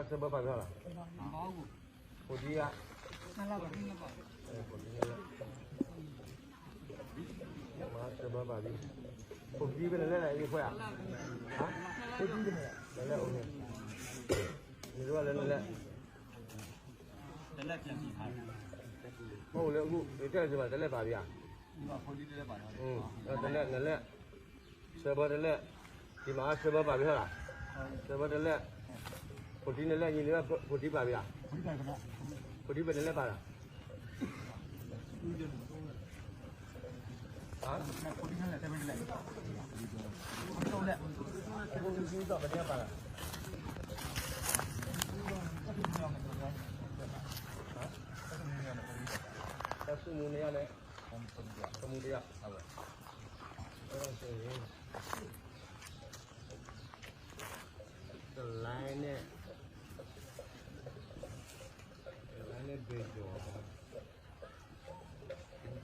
ကစပပါပြောလားကိုကြီးကမစပပါပြီကိုကြီးပဲလည်းလည်းခွဲဟာကိုကြီးတယ်လည်းအောင်နေဒီလိုလည်းပြန်ပြီးထားမဟုတ်လေအခုဒီတက်စပါတလက်ပါဗျာကိုကြီးတလက်ပါတော့တလက်စပတလက်ဒီမှာစပပါပြီဟုတ်လားစပတလက်ကိုကြီးနဲ့လည်းညီလေးကကိုကြီးပါဗျာကိုကြီးပဲလည်းပါလားဟာကိုကြီးနဲ့လည်းတယ်တော့လက်ကိုကြီးတော့မရပါလားစမှုနေရလဲစမှုတရားဟုတ်ပါအဲ့ဒါဆိုရင်ဒီလိုင်းနဲ့ဘေးကျော်ပါဒီ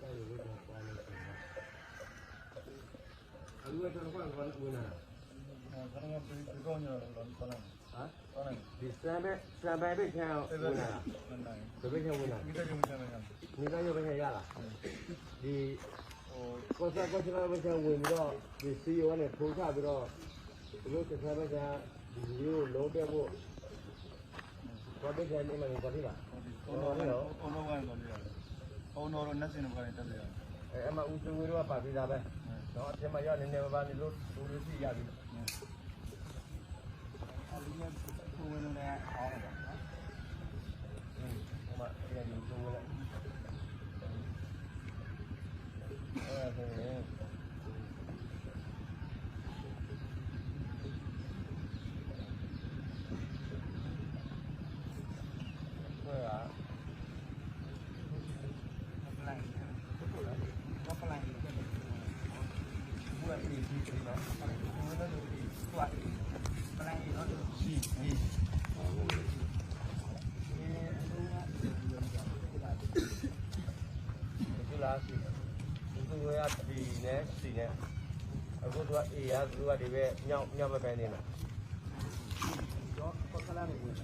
ကရုပ်တော့ပါလို့ဆိုတာအလူကတော့ဘာဝင်လာခဏကဒီကောင်းရတော့ဘာလဲဟာဒီစံပဲပဲချမ်းဝင်လာဘယ်ပဲချမ်းဝင်လာမိသားစုချမ်းဝင်လာမိသားစုပဲချမ်းရလားဒီဟိုကောစားပဲချမ်းဝင်ပြီးတော့ဒီစီယောနဲ့ထိုးချပြီးတော့ဒီလိုတစ်ခါပဲချမ်းဒီလိုလုံးတက်ဖို့ဘာပဲချမ်းနေမှလည်းဘာဖြစ်လားအော်တော့နတ်စင်တော့တက်တယ်အဲ့မှာဦးစဝေးတော့ပါပြီးသားပဲတော့အထက်မှာရနေနေပါနေလို့လူလူစီရပြီအဲ့ဒီကကိုဝင်နေအောင်ပါဟိုမှာပြန်ယူလို့အဲ့ဒါဆိုရင်ဒီနဲ့စီနဲ့အခုကအေးရသူကဒီပဲညောင်းပဲပဲနေမှာတော့ပတ်ကလာနေဝင်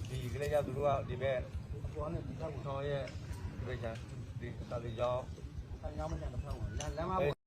ဒီကလေးကသူကဒီပဲဘောနဲ့ဒီကောက်ထောင်းရဲ့ဒီပဲချမ်းဒီစာလီကြောင်းဆိုင်ကြောင်းမချမ်းတော့လမ်းမ